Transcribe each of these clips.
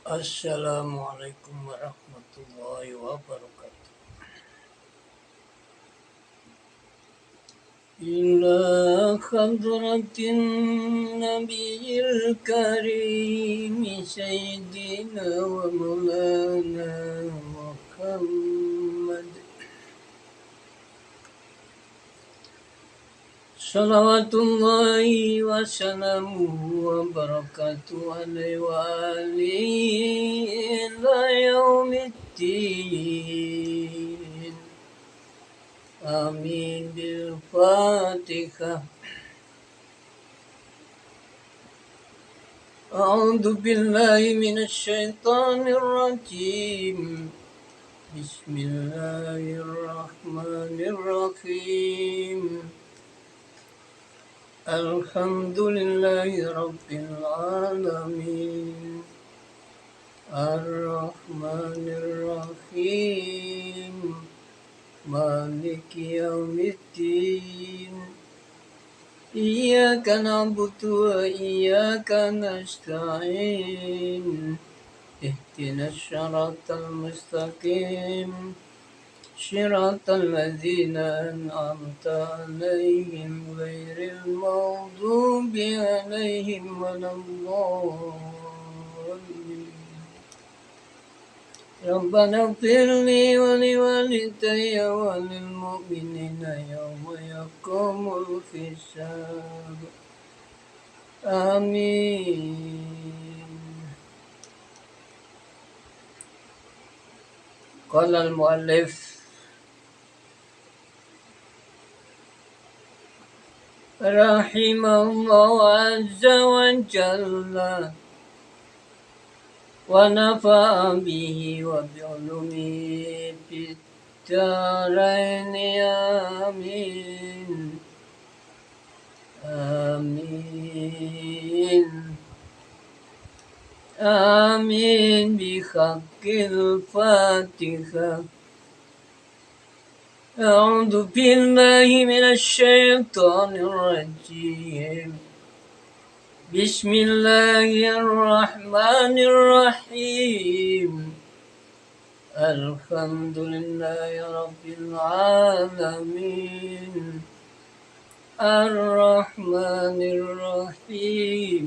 Assalamualaikum warahmatullahi wabarakatuh. إلى حضرة النبي الكريم سيدنا ومولانا محمد صلوات الله وسلامه وبركاته عليه وآله إلى يوم الدين. آمين بالفاتحة. أعوذ بالله من الشيطان الرجيم. بسم الله الرحمن الرحيم. الحمد لله رب العالمين الرحمن الرحيم مالك يوم الدين. إياك نعبد وإياك نستعين. اهدنا الصراط المستقيم صراط الذين أنعمت عليهم غير المغضوب عليهم ولا الضالين. ربنا اغفر لي ولوالدي وللمؤمنين يوم يقوم الحساب. آمين. قال المؤلف رحمه الله عز وجل ونفع به وبعلومه في الدارين. آمين آمين آمين بحق الفاتحة. أعوذ بالله من الشيطان الرجيم. بسم الله الرحمن الرحيم. الحمد لله رب العالمين الرحمن الرحيم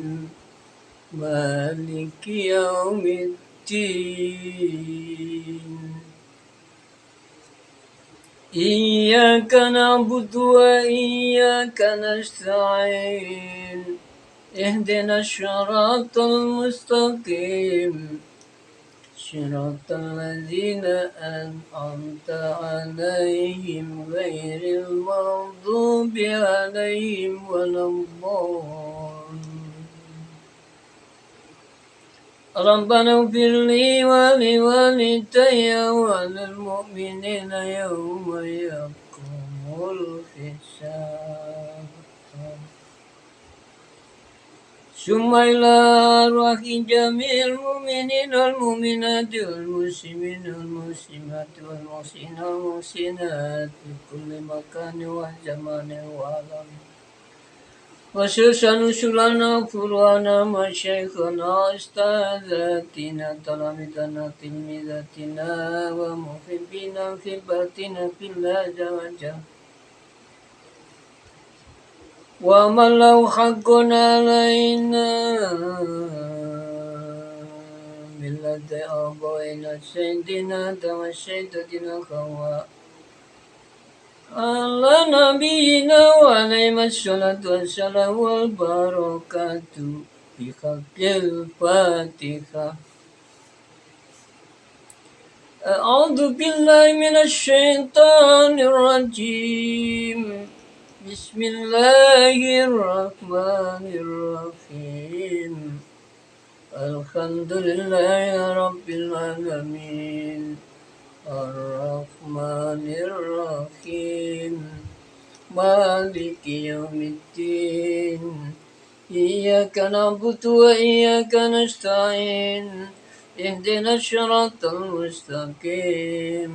مالك يوم الدين. إياك نعبد وإياك نستعين. اهدنا الصراط المستقيم صراط الذين أنعمت عليهم غير المغضوب عليهم ولا الضالين. ربنا اغفر لي ولوالدي وللمؤمنين يوم يقوم الحساب. ثم إلى أرواح جميع المؤمنين والمؤمنات والمسلمين والمسلمات والمحسنين والمحسنات في كل مكان وزمان وعالم. خصوصا رسلنا وفروعنا مشايخنا أستاذاتنا تلاميذنا تلميذاتنا ومحبينا وحباتنا في الله عز وجل. ومن له حق علينا من لدى آبائنا سيدنا آدم وسيدتنا حواء على نبينا وعليهم الصلاة والسلام والبركة بحق الفاتحة. أعوذ بالله من الشيطان الرجيم. بسم الله الرحمن الرحيم. الحمد لله رب العالمين الرحمن الرحيم مالك يوم الدين. إياك نعبد وإياك نستعين. اهدنا الصراط المستقيم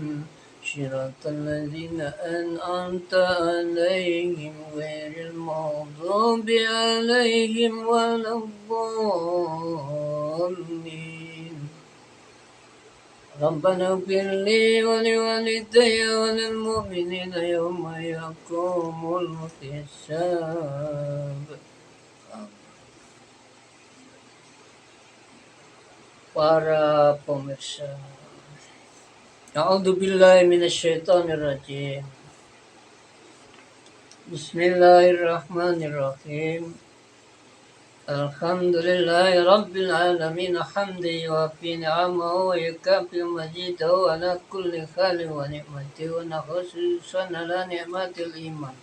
صراط الذين أنعمت عليهم غير المغضوب عليهم ولا الضالين. ربنا اغفر لي ولوالدي وللمؤمنين يوم يقوم الحساب. Para pemirsa, A'udzubillahi minasyaitonirrajim. Bismillahirrahmanirrahim. Alhamdulillahi rabbil alamin hamdan yuwafi ni'amahu wa yukafi majidahu ala kulli khalin wa ni'mati wa khususan ala ni'matil iman.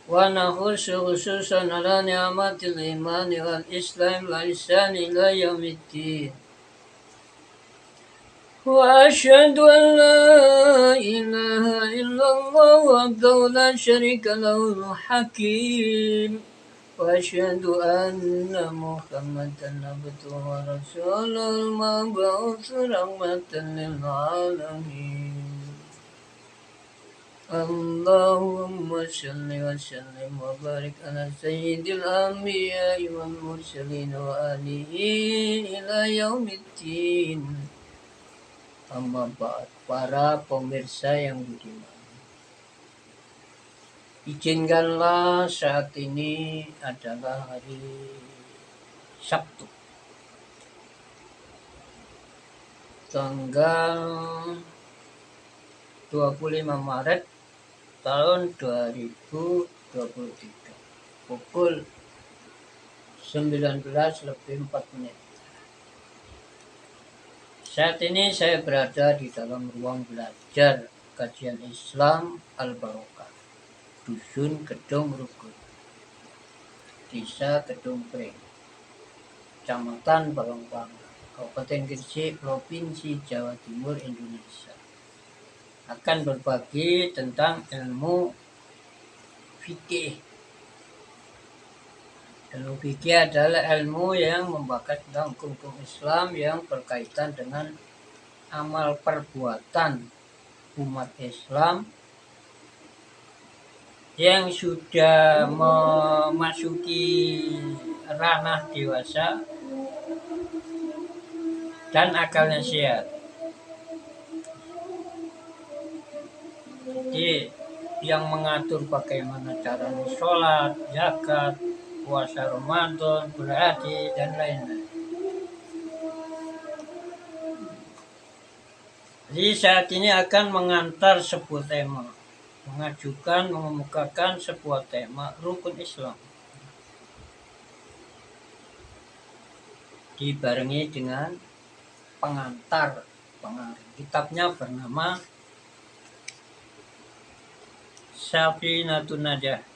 Wa khususan ala ni'matil iman wal islam wal ihsan ila yaumiddin. وأشهد أن لا إله إلا الله وحده لا شريك له الحكيم وأشهد أن محمدا عبده ورسوله المبعوث رحمة للعالمين. اللهم صل وسلم وبارك على سيد الأنبياء والمرسلين وآله إلى يوم الدين. Amma ba'd, para pemirsa yang budiman, izinkanlah saat ini adalah hari Sabtu, tanggal 25 Maret tahun 2023, pukul 19:04. Saat ini saya berada di dalam ruang belajar kajian Islam Al-Barokah, Dusun Gedung Rukun, Desa Gedung Pring, Kecamatan Balongbang, Kabupaten Gresik, Provinsi Jawa Timur, Indonesia. Akan berbagi tentang ilmu fikih. Ilmu fikih adalah ilmu yang membahas tentang hukum Islam yang berkaitan dengan amal perbuatan umat Islam yang sudah memasuki ranah dewasa dan akalnya sehat. Jadi yang mengatur bagaimana cara sholat, zakat, puasa Ramadan, berhaji, dan lain-lain. Jadi saat ini akan mengantar sebuah tema, mengemukakan sebuah tema rukun Islam, dibarengi dengan pengantar. Kitabnya bernama Safinatun Najah.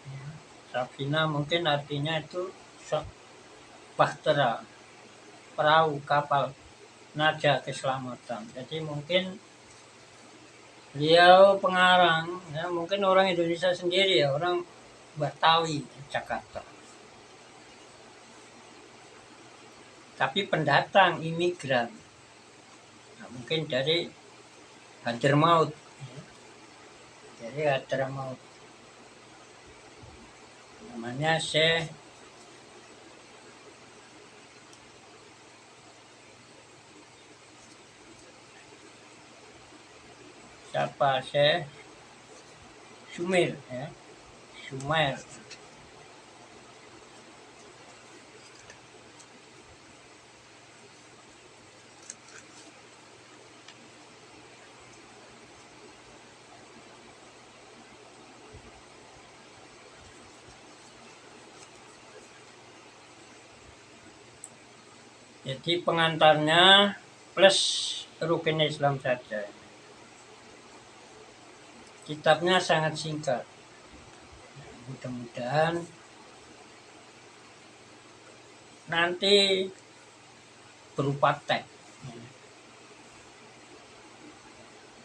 Safina mungkin artinya itu bahtera, perahu, kapal, najah, keselamatan. Jadi mungkin beliau pengarang, ya, mungkin orang Indonesia sendiri, ya, orang Betawi, Jakarta. Tapi pendatang, imigran, nah, mungkin dari Hadramaut, dari Hadramaut. Namanya Syekh Syekh Sumer, ya. Sumer. Jadi pengantarnya plus rukun Islam saja. Kitabnya sangat singkat. Mudah-mudahan nanti berupa teks.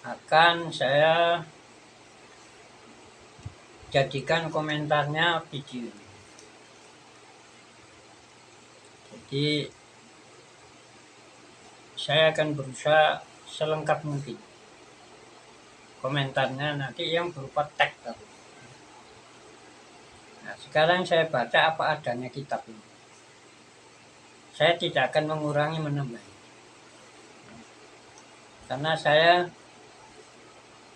Akan saya jadikan komentarnya video. Jadi saya akan berusaha selengkap mungkin. Komentarnya nanti yang berupa teks. Nah, sekarang saya baca apa adanya kitab ini. Saya tidak akan mengurangi menambah. karena saya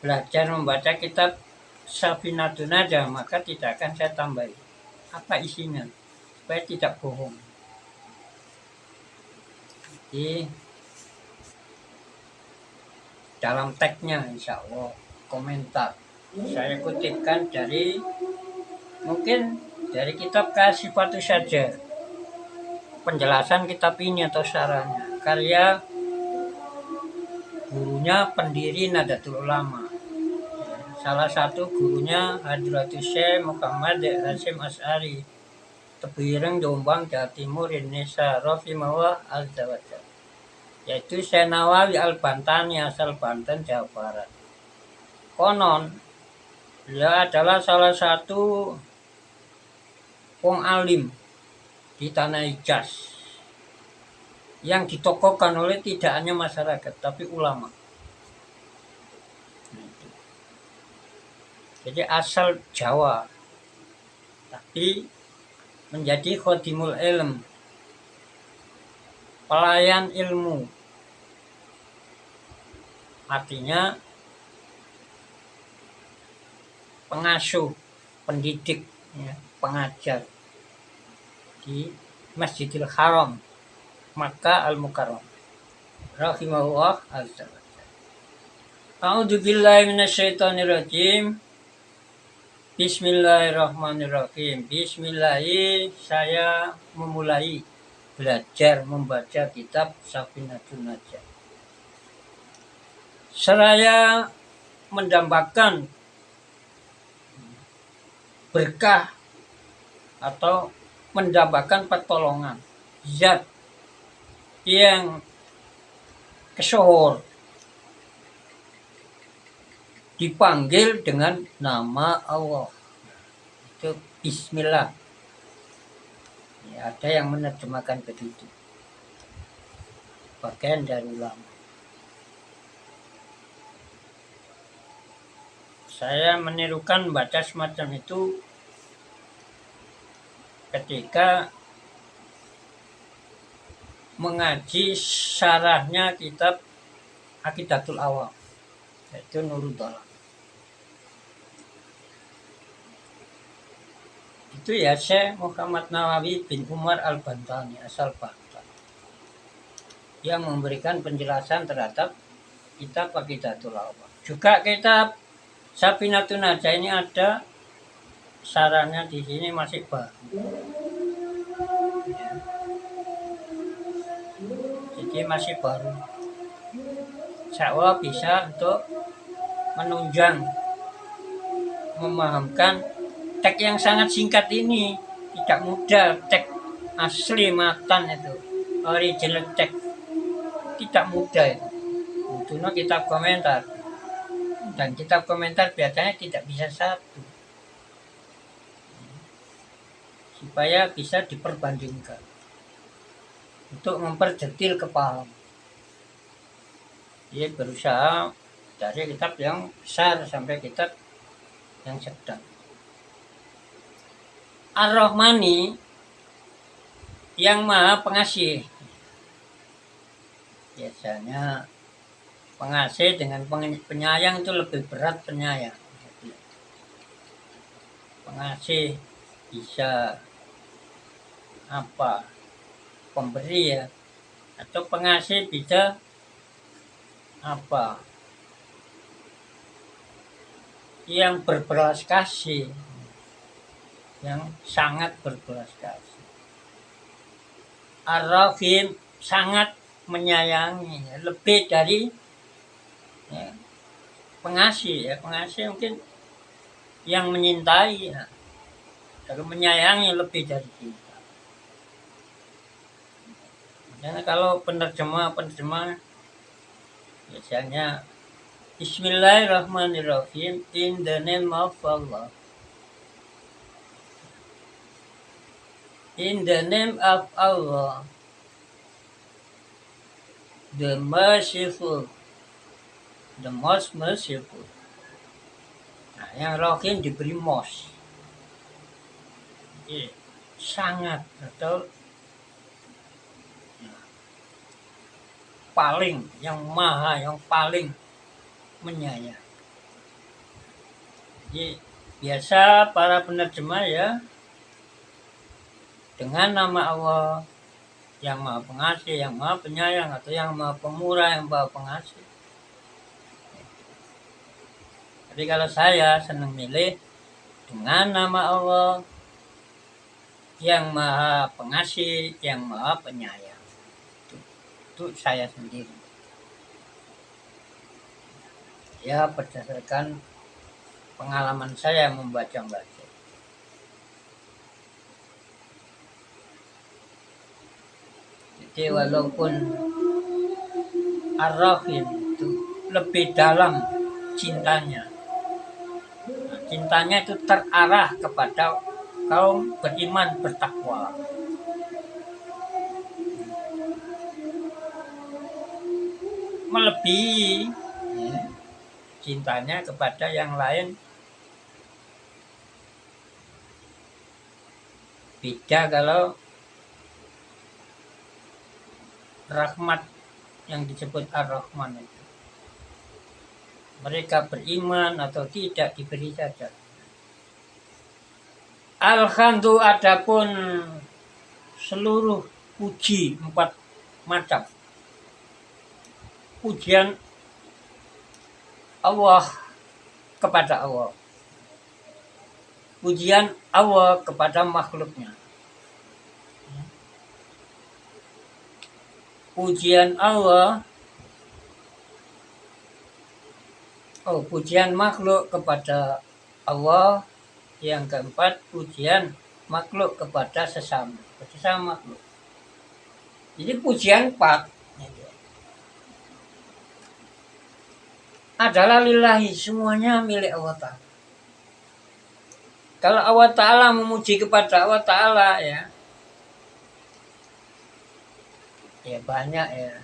belajar membaca kitab Safinatun Najah, maka tidak akan saya tambahi apa isinya supaya tidak bohong. Jadi dalam teksnya insya Allah komentar saya kutipkan dari mungkin dari kitab Kasifatu saja, penjelasan kitab ini atau syarahnya, karya gurunya pendiri Nahdlatul Ulama, salah satu gurunya Hadratus Syekh Muhammad Hasyim Asy'ari, Tebuireng, Jombang, Jawa Timur, Indonesia, rahimahullah azza wa jalla, yaitu Syekh Nawawi Al-Bantani asal Banten, Jawa Barat. Konon beliau adalah salah satu wong alim di tanah Hijaz yang ditokohkan oleh tidak hanya masyarakat tapi ulama. Jadi asal Jawa tapi menjadi khodimul ilm, pelayan ilmu, artinya pengasuh, pendidik, ya, pengajar di Masjidil Haram Makkah Al-Mukarram, rahimahullah azza wa jalla. A'udzubillahi minasyaitonirrajim. Bismillahirrahmanirrahim. Bismillahi, saya memulai belajar membaca kitab Safinatun Najah. Seraya mendambakan berkah atau mendambakan pertolongan zat yang kesohor dipanggil dengan nama Allah, itu Bismillah. Ya, ada yang menerjemahkan begitu, bagian dari ulama. Saya menirukan baca semacam itu ketika mengaji syarahnya kitab Aqidatul Awam, yaitu Nurul Dhalam. Itu ya Syekh Muhammad Nawawi bin Umar Al-Bantani asal Banten yang memberikan penjelasan terhadap kitab Aqidatul Awam. Juga kitab Safinatun Najah ini ada syarahnya di sini masih baru. Ya. Jadi masih baru. Insya bisa untuk menunjang, memahamkan teks yang sangat singkat ini. Tidak mudah, teks asli matan itu, original teks, tidak mudah itu. Itu kitab komentar, dan kitab komentar biasanya tidak bisa satu, supaya bisa diperbandingkan untuk memperdetil kepahaman. Dia berusaha dari kitab yang besar sampai kitab yang sedang. Ar-Rahmani yang maha pengasih. Biasanya pengasih dengan penyayang itu lebih berat penyayang. Pengasih bisa apa? Pemberi ya. Atau pengasih bisa apa? Yang berbelas kasih. Yang sangat berbelas kasih. Ar-Rahim sangat menyayangi, lebih dari ya, pengasih ya. Pengasih mungkin yang menyintai ya. Kalau menyayangi lebih dari cinta. Karena kalau penerjemah biasanya Bismillahirrahmanirrahim, in the name of Allah. In the name of Allah, the merciful, the most merciful. Nah, yang Rahim diberi most. Sangat atau paling, yang maha, yang paling menyayang. Jadi biasa para penerjemah ya dengan nama Allah yang maha pengasih, yang maha penyayang, atau yang maha pemurah, yang maha pengasih. Tapi kalau saya senang milih dengan nama Allah yang maha pengasih, yang maha penyayang. Itu saya sendiri. Ya berdasarkan pengalaman saya membaca-baca. Jadi walaupun Ar-Rahim itu lebih dalam cintanya. Nah, cintanya itu terarah kepada kaum beriman bertakwa. Melebihi ya, cintanya kepada yang lain. Beda kalau rahmat yang disebut Ar-Rahman itu. Mereka beriman atau tidak diberi saja. Al-Hamdu adapun seluruh puji 4 macam. Pujian Allah kepada Allah. Pujian Allah kepada makhluknya. Pujian Allah, pujian makhluk kepada Allah. Yang keempat, pujian makhluk kepada sesama makhluk. Jadi pujian 4 adalah lillahi, semuanya milik Allah Ta'ala. Kalau Allah Ta'ala memuji kepada Allah Ta'ala ya banyak ya.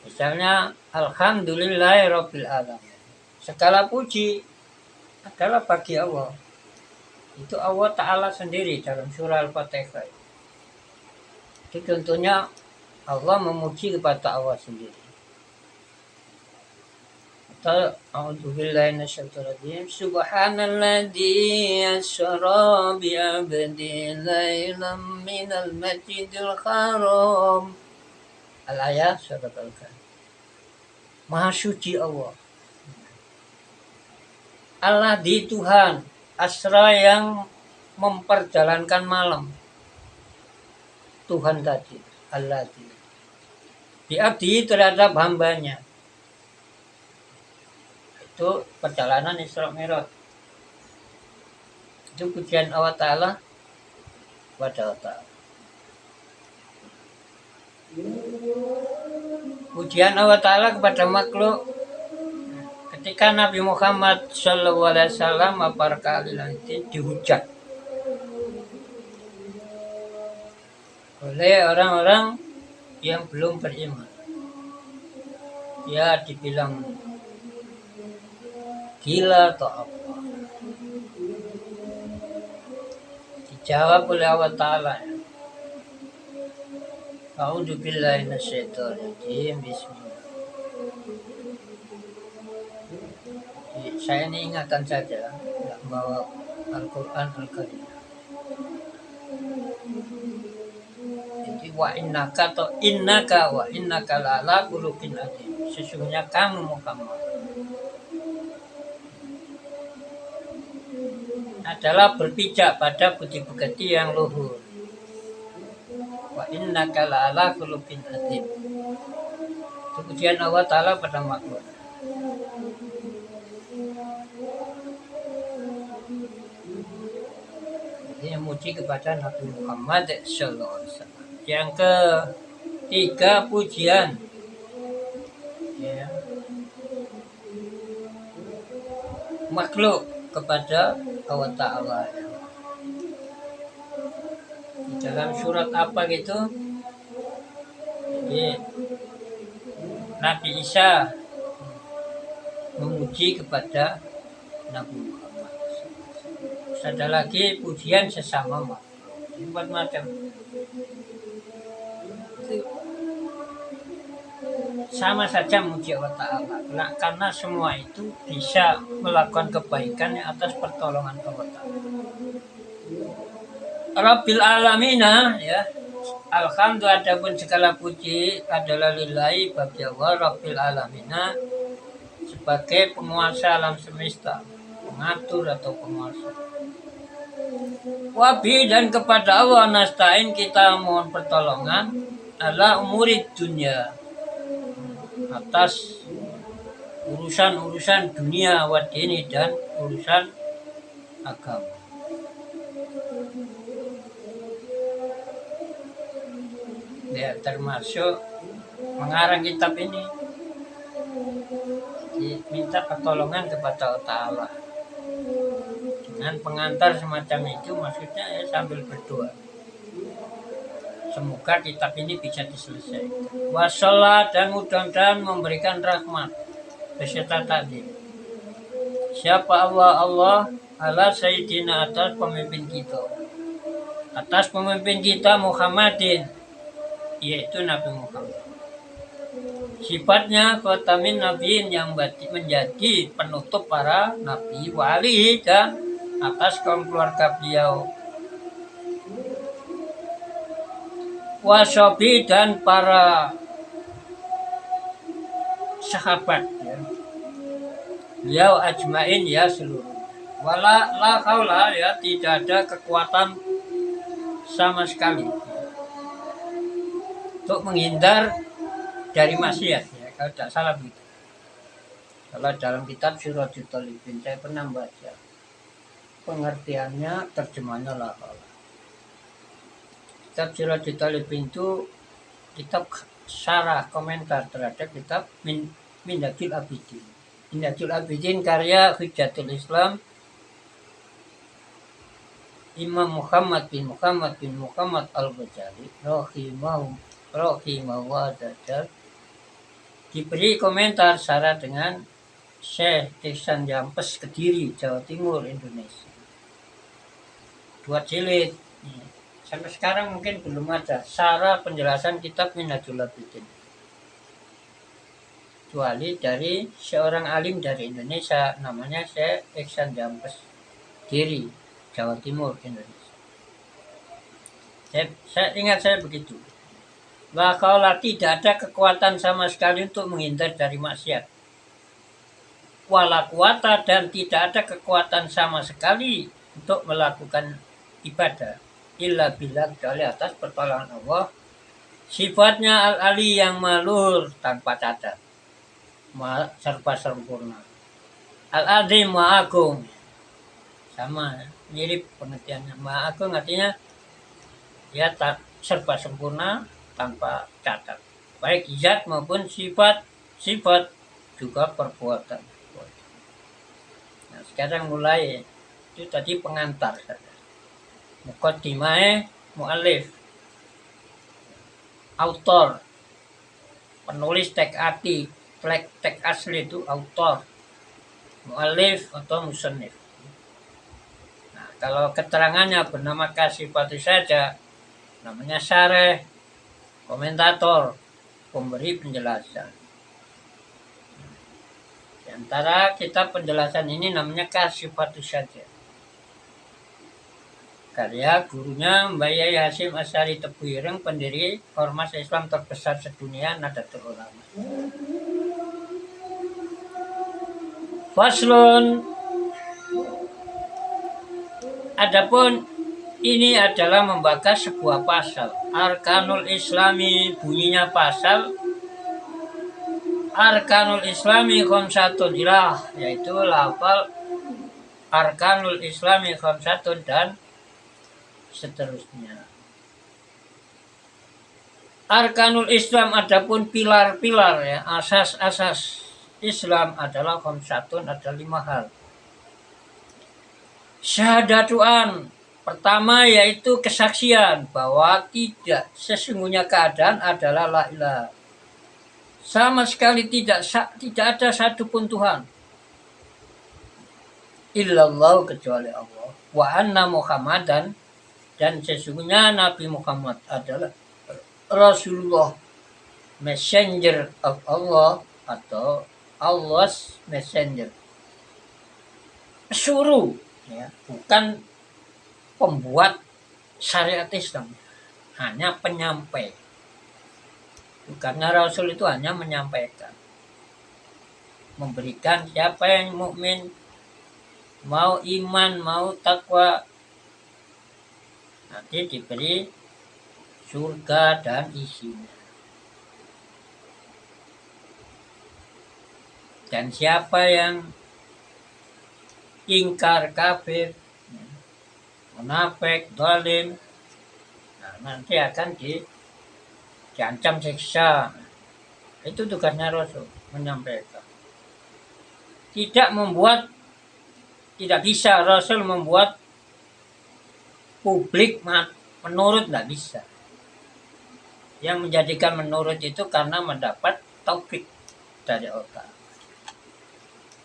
Misalnya Alhamdulillahirabbil alamin. Segala puji adalah bagi Allah. Itu Allah Ta'ala sendiri dalam surah Al-Fatihah. Itu contohnya Allah memuji kepada Allah sendiri. A'udzubillahi minasyaitonir rajim. Subhanalladzi asra bi 'abdihi lailan minal masjidil haram. Al-ayat surat Al-Kahfi. Maha suci Allah. Allah di Tuhan, asra yang memperjalankan malam. Tuhan tadi, Allah di abdi terhadap hambanya. Itu perjalanan Isra Mi'raj. Itu pujian Allah Ta'ala kepada Allah Ta'ala. Pujian Allah Ta'ala kepada makhluk. Ketika Nabi Muhammad SAW berkali nanti dihujat oleh orang-orang yang belum beriman. Ya dibilang gila atau apa. Dijawab oleh Allah Ta'ala. A'udzubillahi minasyaitonir rajim. Bismillah. Saya ini ingatkan saja, tidak bawa Al-Quran Al-Karim. Jadi wa innaka la'ala khuluqin adzim. Sesungguhnya kamu Muhammad adalah berpijak pada budi-pekerti yang luhur. Wa innaka la'ala khuluqin adzim. Itu pujian Allah Ta'ala pada makhluk. Ini memuji kepada Nabi Muhammad SAW. Yang ketiga, pujian makhluk kepada Allah Ta'ala. Di dalam surat apa gitu? Jadi Nabi Isa memuji kepada Nabi Muhammad. Ada lagi pujian sesama makhluk. 4 macam. sama saja muji Allah Ta'ala. Nah, karena semua itu bisa melakukan kebaikan atas pertolongan Allah Ta'ala. Rabbil alamina, ya. Alhamdulillah, adapun segala puji adalah lillahi bagi Allah Rabbil alamina, sebagai penguasa alam semesta, pengatur atau penguasa. Wabi, dan kepada Allah nasta'in kita mohon pertolongan ala umurid dunia, atas urusan-urusan dunia wadini dan urusan agama. Ya, termasuk mengarang kitab ini, minta pertolongan kepada Allah Ta'ala dengan pengantar semacam itu, maksudnya ya sambil berdoa semoga kitab ini bisa diselesaikan. Wassalat, dan mudah-mudahan memberikan rahmat beserta takdir. Siapa Allah? Allah ala sayyidina, atas pemimpin kita, atas pemimpin kita Muhammadin, yaitu Nabi Muhammad. Sifatnya khatamin nabiin, yang menjadi penutup para nabi, wali, dan atas kaum keluarga beliau, wasobi, dan para sahabat, ya. Beliau ajmain, ya, seluruh. Wala la haula, ya, tidak ada kekuatan sama sekali untuk menghindar dari maksiat, ya, kalau tidak salah begitu. Kalau dalam kitab Siratul Talibin saya pernah baca, pengertiannya terjemahannya la haula. Kitab Siratul Talibin itu kitab syarah komentar terhadap kitab Minhajul Abidin. Minhajul Abidin karya Hujjatul Islam Imam Muhammad bin Muhammad Al-Ghazali rahimahullah, diberi komentar syarah dengan Syekh Ihsan Jampes, Kediri, Jawa Timur, Indonesia. 2 jilid. Sampai sekarang mungkin belum ada syarah penjelasan kitab Minhajul Abidin, kecuali dari seorang alim dari Indonesia, namanya Syekh Ihsan Jampes, Kediri, Jawa Timur, Indonesia. Saya ingat saya begitu. Kalau tidak ada kekuatan sama sekali untuk menghindar dari maksiat. Wala kuwata, dan tidak ada kekuatan sama sekali untuk melakukan ibadah. Illa billah, kecuali atas pertolongan Allah. Sifatnya al-ali, yang maluhur tanpa cacat, serba sempurna. Al-azim, maha agung. Sama, mirip pengertiannya. Maha agung artinya ya serba sempurna tanpa cacat, baik zat maupun sifat juga perbuatan. Nah, sekarang mulai, itu tadi pengantar saja. Muqaddimah, mu'alif, autor, penulis teks asli itu autor, mu'alif atau musannif. Nah, kalau keterangannya bernama kasifatu saja, namanya syareh, komentator, pemberi penjelasan. Di antara kitab penjelasan ini namanya kasifatu saja, karya gurunya Mbak Yai Hasyim Asy'ari Tebu Ireng, pendiri ormas Islam terbesar sedunia, Nahdlatul Ulama. Faslun, adapun ini adalah membahas sebuah pasal. Arkanul Islami, bunyinya pasal. Arkanul Islami khamsatun, yaitu lafal Arkanul Islami khamsatun dan seterusnya. Arkanul Islam, adapun pilar-pilar, ya, asas-asas Islam adalah khamsatun, ada 5 hal. Syahadatuan, pertama yaitu kesaksian bahwa tidak sesungguhnya keadaan adalah la ilaha, sama sekali tidak ada satupun Tuhan, illallah, kecuali Allah, wa anna Muhammadan, dan sesungguhnya Nabi Muhammad adalah Rasulullah, messenger of Allah atau Allah's messenger. Pesuruh, ya, bukan pembuat syariat Islam, hanya penyampai. Karena Rasul itu hanya menyampaikan, memberikan siapa yang mukmin, mau iman, mau takwa, nanti diberi surga dan isinya. Dan siapa yang ingkar, kafir, munafik, zalim, nah, nanti akan diancam siksa. Itu tugasnya Rasul, menyampaikan. Tidak bisa Rasul membuat publik menurut, tidak bisa. Yang menjadikan menurut itu karena mendapat taufik dari Allah.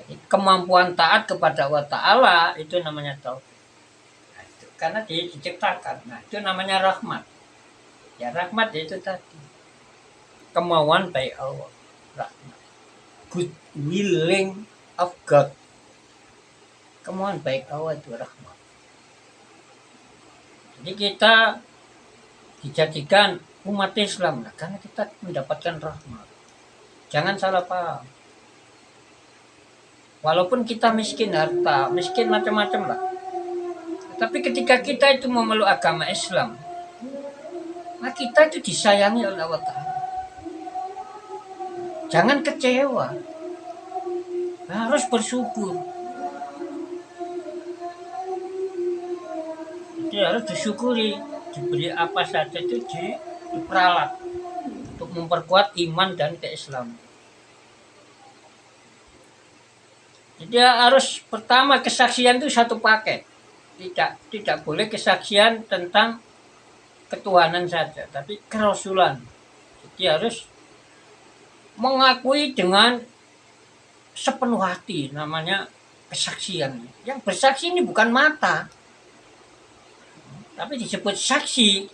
Jadi kemampuan taat kepada Allah Ta'ala itu namanya taufik. Nah, itu karena diciptakan. Nah, itu namanya rahmat. Ya, rahmat itu tadi. Kemauan baik Allah. Rahmat. Good willing of God. Kemauan baik Allah itu rahmat. Jadi kita dijadikan umat Islam, nah, karena kita mendapatkan rahmat. Jangan salah paham. Walaupun kita miskin harta, miskin macam-macam lah. Tapi ketika kita itu memeluk agama Islam, nah kita itu disayangi oleh Allah Ta'ala. Jangan kecewa. Harus bersyukur. Jadi harus disyukuri. Diberi apa saja itu diperalat untuk memperkuat iman dan keislaman. Jadi harus pertama kesaksian itu satu paket. Tidak boleh kesaksian tentang ketuhanan saja, tapi kerasulan. Jadi harus mengakui dengan sepenuh hati, namanya kesaksian. Yang bersaksi ini bukan mata, tapi disebut saksi,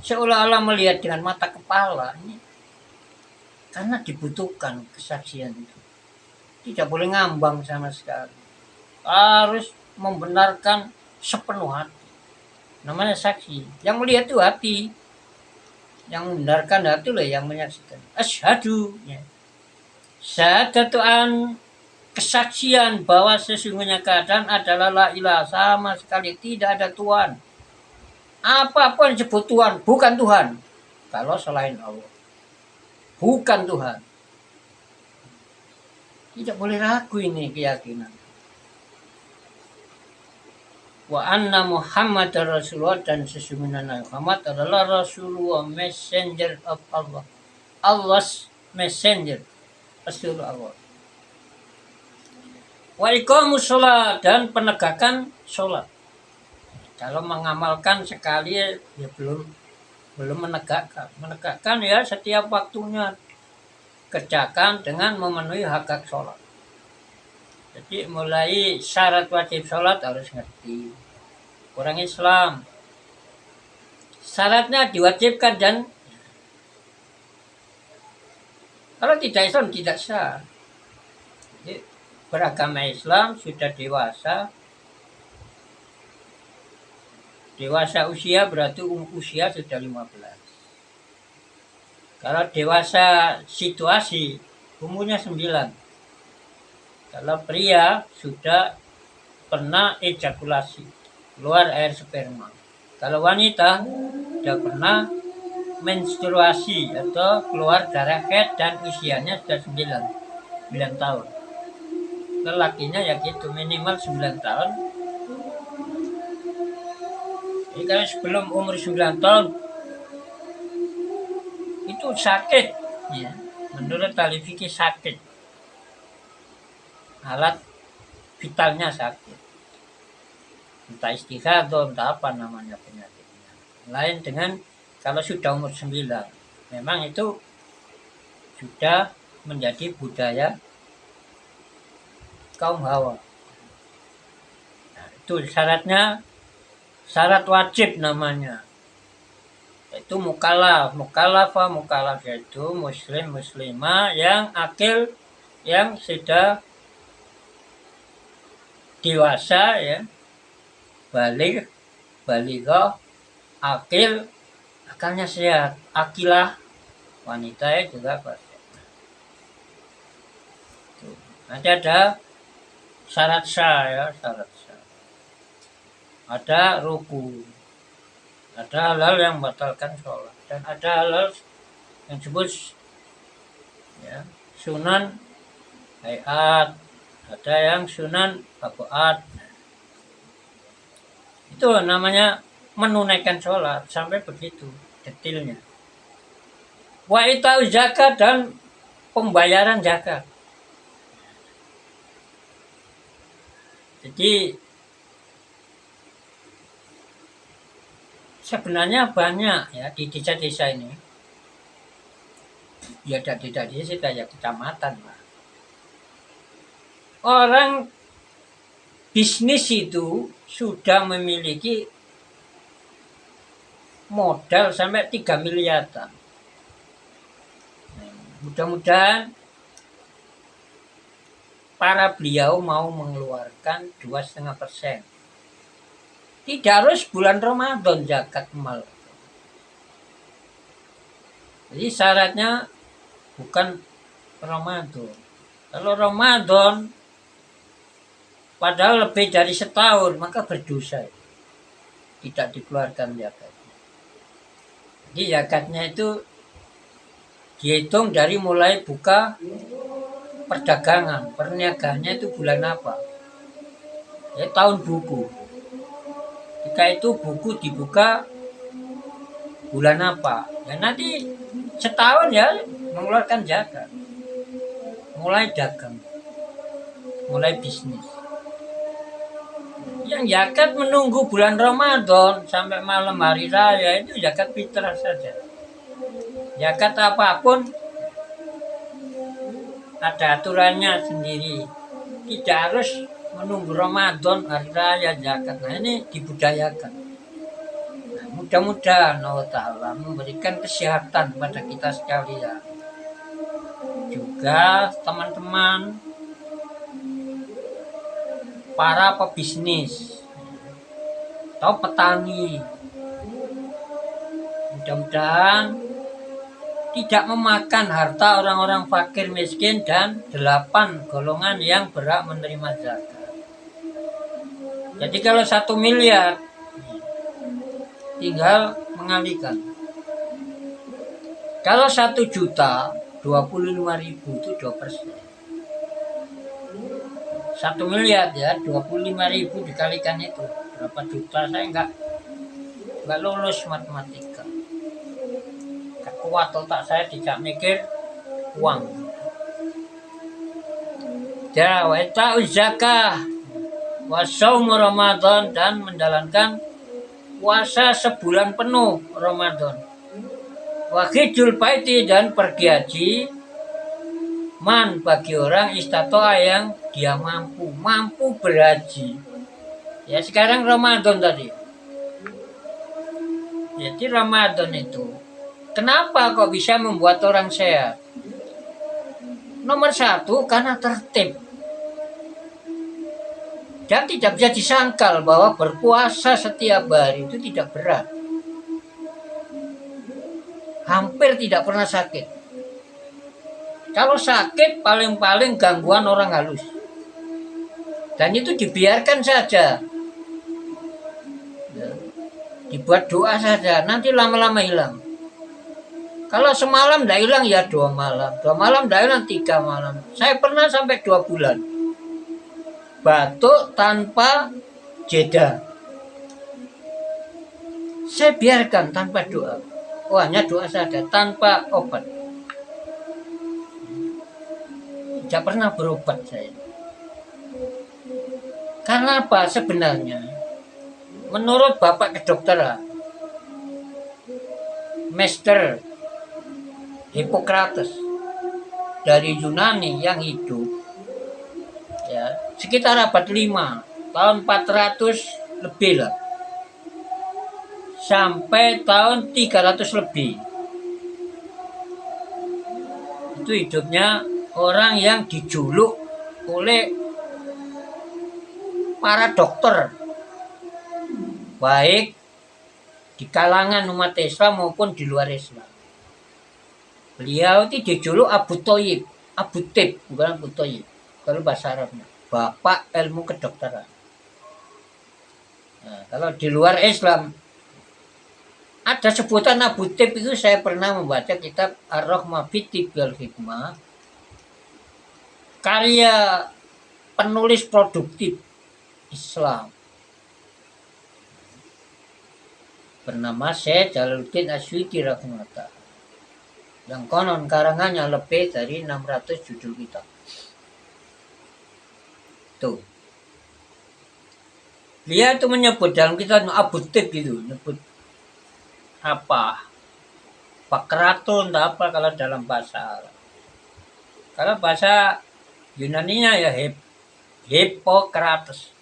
seolah-olah melihat dengan mata kepala. Ini karena dibutuhkan kesaksian itu. Tidak boleh ngambang sama sekali. Harus membenarkan sepenuh hati. Namanya saksi. Yang melihat itu hati. Yang membenarkan hati lah yang menyaksikan. Asyhadu. Ya. Syahadatu'an, kesaksian bahwa sesungguhnya keadaan adalah la ilaha, sama sekali tidak ada Tuhan. Apapun disebut Tuhan, bukan Tuhan. Kalau selain Allah. Bukan Tuhan. Tidak boleh ragu ini keyakinan. Wa anna Muhammad Rasulullah, dan sesungguhnya Muhammad adalah Rasulullah, messenger of Allah. Allah's messenger, Rasulullah. Wa iqamus sholat, dan penegakan sholat. Kalau mengamalkan sekali ya belum menegakkan. Menegakkan ya setiap waktunya. Kerjakan dengan memenuhi hak sholat. Jadi mulai syarat wajib sholat harus ngerti. Orang Islam syaratnya diwajibkan, dan kalau tidak Islam tidak sah. Jadi, beragama Islam sudah dewasa. Dewasa usia berarti usia sudah 15. Kalau dewasa situasi umurnya 9. Kalau pria sudah pernah ejakulasi, keluar air sperma. Kalau wanita sudah pernah menstruasi atau keluar darah haid dan usianya sudah 9 tahun. Lelakinya ya gitu, minimal 9 tahun. Jadi kalau sebelum umur 9 tahun itu sakit, ya. Menurut ahli fikih sakit, alat vitalnya sakit, entah istihadah, entah apa namanya penyakitnya. Lain dengan kalau sudah umur 9, memang itu sudah menjadi budaya kaum Hawa. Nah, itu syaratnya, syarat wajib namanya. Itu mukallaf. Mukallaf yaitu muslim muslimah yang akil, yang sudah dewasa ya, balighah, akil, akalnya sehat, akilah, wanita ya juga pasti. Nanti ada syarat sah ya, syarat sah. Ada ruku, ada hal yang membatalkan sholat, dan ada hal yang disebut ya, sunan hayat, ada yang sunan tabaat. Itu namanya menunaikan sholat, sampai begitu detailnya. Wa itau zakat dan pembayaran zakat. Jadi sebenarnya banyak ya di desa-desa ini. Ya tidak di desa ya kecamatan lah. Orang bisnis itu sudah memiliki modal sampai 3 miliar. Mudah-mudahan para beliau mau mengeluarkan 2,5%. Tidak harus bulan Ramadan zakat mal. Jadi syaratnya bukan Ramadan. Kalau Ramadan padahal lebih dari setahun, maka berdosa. Tidak dikeluarkan zakatnya. Jadi zakatnya itu dihitung dari mulai buka perdagangan, perniagaannya itu bulan apa? Ya tahun buku. Jika itu buku dibuka bulan apa? Ya nanti setahun ya mengeluarkan zakat. Mulai dagang, mulai bisnis. Yang zakat menunggu bulan Ramadan sampai malam hari raya itu zakat fitrah saja. Zakat apapun ada aturannya sendiri. Tidak harus menunggu Ramadan hari raya zakat. Nah ini dibudayakan. Nah, mudah-mudahan Allah Ta'ala memberikan kesehatan pada kita sekalian. Juga teman-teman para pebisnis atau petani, mudah-mudahan tidak memakan harta orang-orang fakir miskin dan 8 golongan yang berhak menerima zakat. Jadi kalau 1 miliar tinggal mengalihkan. Kalau 1 juta 25.000 itu 2%. 1 miliar ya 25.000 dikalikan itu berapa juta? Saya nggak lulus matematika. Kuat otak saya tidak mikir uang. Ya, wa ita'u zakah wa shaum Ramadan, dan menjalankan puasa sebulan penuh Ramadan. Wa hijjul baiti, dan pergi haji man bagi orang istatoa yang dia mampu berhaji. Ya sekarang Ramadan tadi. Jadi Ramadan itu kenapa kok bisa membuat orang sehat? Nomor 1 karena tertib. Dan tidak bisa disangkal bahwa berpuasa setiap hari itu tidak berat. Hampir tidak pernah sakit. Kalau sakit paling-paling gangguan orang halus. Dan itu dibiarkan saja. Dibuat doa saja, nanti lama-lama hilang. Kalau semalam tidak hilang ya 2 malam. 2 malam tidak hilang 3 malam. Saya pernah sampai 2 bulan. Batuk tanpa jeda. Saya biarkan tanpa doa. Oh hanya doa saja, tanpa obat. Tidak pernah berobat saya. Karena apa sebenarnya? Menurut Bapak kedokteran, Master Hippocrates dari Yunani yang hidup ya sekitar abad 5 tahun 400 lebih lah sampai tahun 300 lebih. Itu hidupnya orang yang dijuluk oleh para dokter, baik di kalangan umat Islam maupun di luar Islam. Beliau itu dijuluk Abu Thayyib, Abu Tib, bukan Abu Thayyib. Kalau bahasa Arabnya, Bapak ilmu kedokteran. Nah, kalau di luar Islam ada sebutan Abu Tib itu, saya pernah membaca kitab Ar-Rahmah fi Tibbil Hikmah, karya penulis produktif Islam bernama Syekh Jalaluddin Asyuti rahimahullah, yang konon karangannya lebih dari 600 judul kitab. Tuh. Dia itu menyebut dalam kitab Abu Tib itu, menyebut apa? Pakratun apa kalau dalam bahasa Arab. Kalau bahasa Yunaninya ya Hippokrates.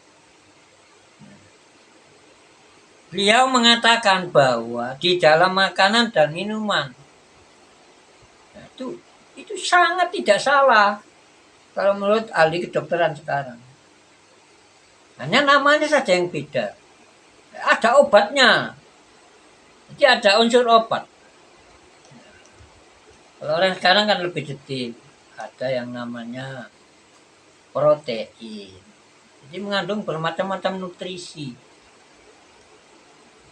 Beliau mengatakan bahwa di dalam makanan dan minuman itu sangat tidak salah kalau menurut ahli kedokteran sekarang. Hanya namanya saja yang beda. Ada obatnya. Jadi ada unsur obat. Kalau orang sekarang kan lebih detail. Ada yang namanya protein. Jadi mengandung bermacam-macam nutrisi.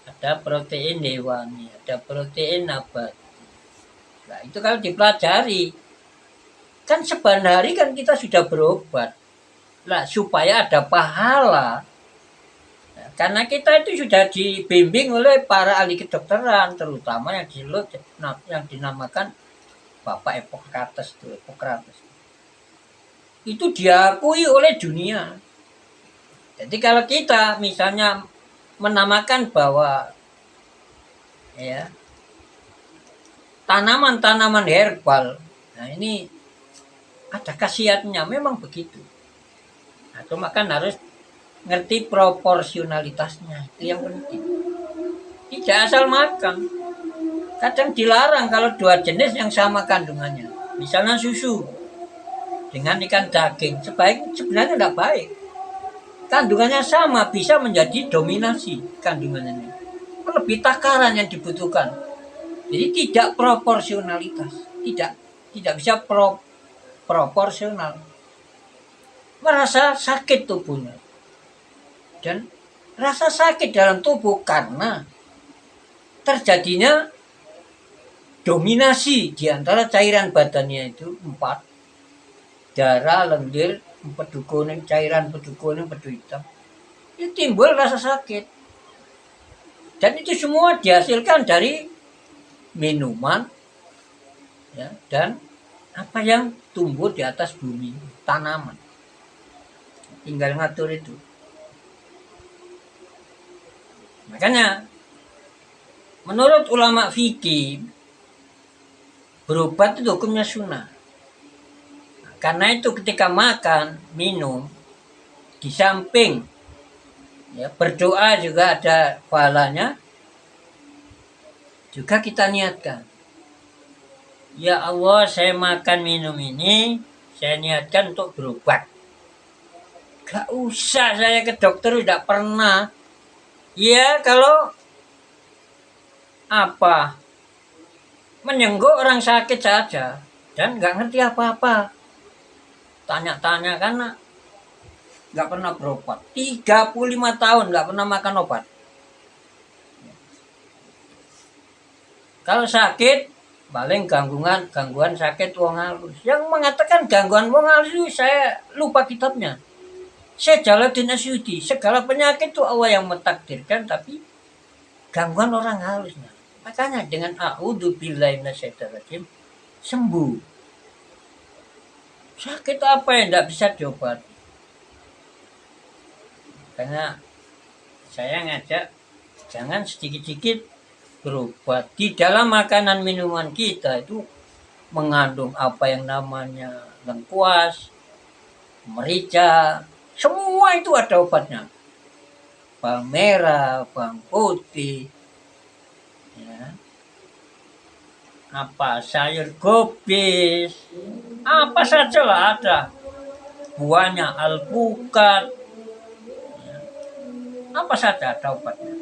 Ada protein hewani, ada protein nabati. Nah, itu kalau dipelajari, kan seban hari kan kita sudah berobat. Nah, supaya ada pahala. Nah, karena kita itu sudah dibimbing oleh para ahli kedokteran, terutama yang dinamakan Bapak Hippokrates itu, Hippokrates. Itu diakui oleh dunia. Jadi kalau kita misalnya menamakan bahwa ya tanaman-tanaman herbal, nah ini ada khasiatnya, memang begitu. Nah, cuma kan harus ngerti proporsionalitasnya, itu yang penting. Tidak asal makan. Kadang dilarang kalau dua jenis yang sama kandungannya. Misalnya susu dengan ikan daging, sebenarnya tidak baik. Kandungannya sama, bisa menjadi dominasi kandungannya. Lebih takaran yang dibutuhkan. Jadi tidak proporsionalitas, tidak bisa proporsional. Merasa sakit tubuhnya. Dan rasa sakit dalam tubuh karena terjadinya dominasi di antara cairan badannya itu 4. Darah, lendir, empedu kuning, cairan empedu kuning, empedu hitam. Itu timbul rasa sakit. Dan itu semua dihasilkan dari minuman ya, dan apa yang tumbuh di atas bumi, tanaman. Tinggal ngatur itu. Makanya menurut ulama fikih, berobat itu hukumnya sunnah. Karena itu ketika makan, minum, di samping ya, berdoa juga ada pahalanya. Juga kita niatkan, ya Allah, saya makan minum ini, saya niatkan untuk berobat. Gak usah saya ke dokter, tidak pernah. Ya kalau apa, menyenggok orang sakit saja dan gak ngerti apa-apa, tanya-tanya karena gak pernah berobat. 35 tahun gak pernah makan obat. Kalau sakit, paling gangguan sakit wong halus. Yang mengatakan gangguan wong halus itu saya lupa kitabnya. Syekh Jalaluddin Asyuti, segala penyakit itu Allah yang mentakdirkan, tapi gangguan orang halus. Makanya dengan a'udzubillahi minasyaitonirrajim sembuh. Sakit apa yang tidak bisa diobati? Karena saya ngajak jangan sedikit-sedikit berobat. Di dalam makanan minuman kita itu mengandung apa yang namanya lengkuas, merica, semua itu ada obatnya. Bawang merah, bawang putih, ya. Apa sayur gobis, apa saja lah ada, buahnya alpukat, ya. Apa saja ada obatnya.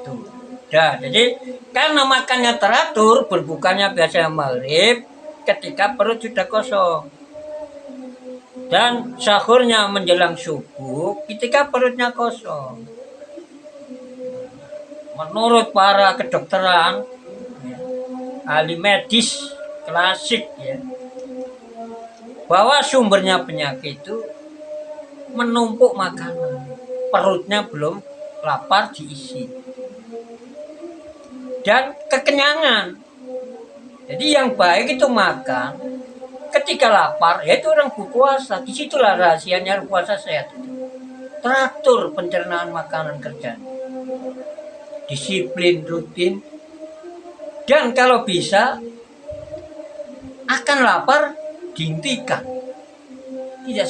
Tuh. Nah, jadi karena makannya teratur, berbukanya biasanya maghrib ketika perut sudah kosong, dan sahurnya menjelang subuh ketika perutnya kosong. Menurut para kedokteran, ya, ahli medis klasik, ya, bahwa sumbernya penyakit itu menumpuk makanan, perutnya belum lapar diisi, dan kekenyangan. Jadi yang baik itu makan ketika lapar, yaitu orang berpuasa. Disitulah rahasianya puasa sehat itu. Teratur pencernaan makanan kerjanya, disiplin, rutin, dan kalau bisa akan lapar dihentikan. Tidak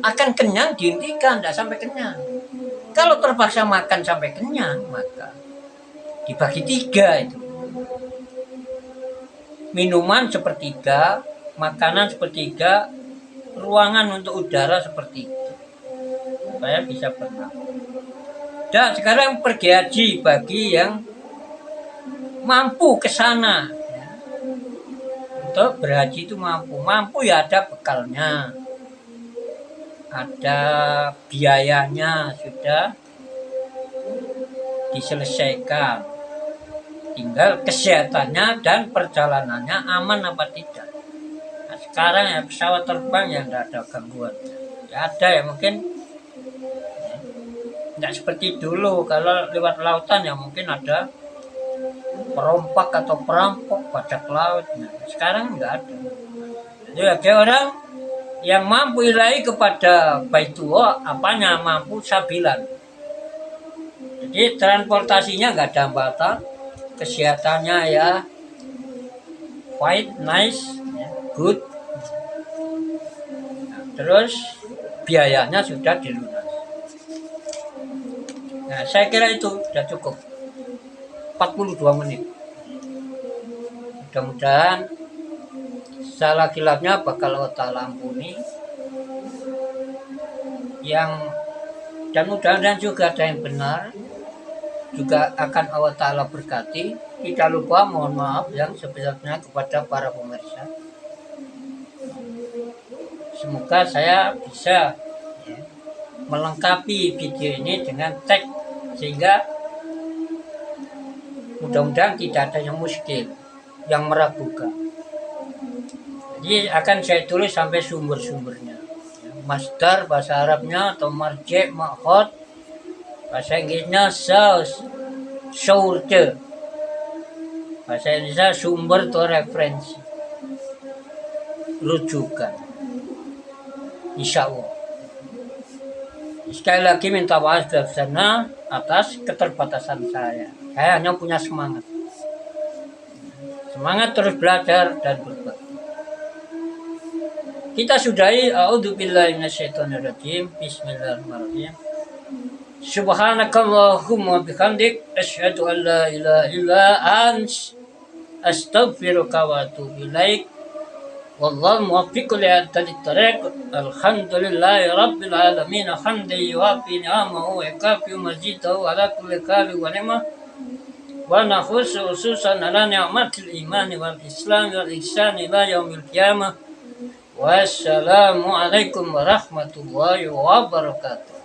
akan kenyang dihentikan, tidak sampai kenyang. Kalau terpaksa makan sampai kenyang, maka dibagi 3 itu. Minuman sepertiga, makanan sepertiga, ruangan untuk udara sepertiga, supaya bisa bernafas. Dan sekarang pergi haji bagi yang mampu ke sana, ya. Untuk berhaji itu mampu ya, ada bekalnya, ada biayanya sudah diselesaikan, tinggal kesehatannya dan perjalanannya aman apa tidak. Nah, sekarang ya pesawat terbang yang tidak ada gangguan, ya ada ya mungkin, ya, tidak seperti dulu. Kalau lewat lautan ya mungkin ada perompak atau perampok bajak laut. Nah, sekarang nggak ada. Jadi ada orang yang mampu ilahi kepada Baitullah, apanya mampu sabilan. Jadi transportasinya nggak ada hambatan, kesehatannya ya quite nice, ya, good. Nah, terus biayanya sudah dilunasi. Nah, saya kira itu sudah cukup. 42 menit. Mudah-mudahan salah khilafnya bakal Allah Ta'ala ampuni. Dan mudah-mudahan juga ada yang benar, juga akan Allah Ta'ala berkati. Tidak lupa mohon maaf yang sebesar-besarnya kepada para pemirsa. Semoga saya bisa, ya, melengkapi video ini dengan teks, sehingga mudah-mudahan tidak ada yang muskil, yang meragukan. Jadi akan saya tulis sampai sumber-sumbernya, ya, masdar bahasa Arabnya atau marji' ma'khud, bahasa Inggrisnya source, bahasa Indonesia sumber atau referensi, rujukan, insya Allah. Sekali lagi minta maaf dari sana atas keterbatasan saya. Saya hanya punya semangat terus belajar dan berbagi. Kita sudahi. A'udzubillahi minasyaitonirrajim. Bismillahirrahmanirrahim. Subhanakallahumma bihamdik asyhadu an la ilaha illa anta astaghfiruka wa atubu ilaik. Wallahu muwaffiq li ahsanit thariq. Alhamdulillahi rabbil alamin. Hamdan yuwafi ni'amahu wa yakafi mazidahu ala kulli halin wa ni'mah. Wa nafsu khususan ala ni'matil iman wal islam wal ihsan ila yaumil qiyamah. Wassalamu alaikum warahmatullahi wabarakatuh.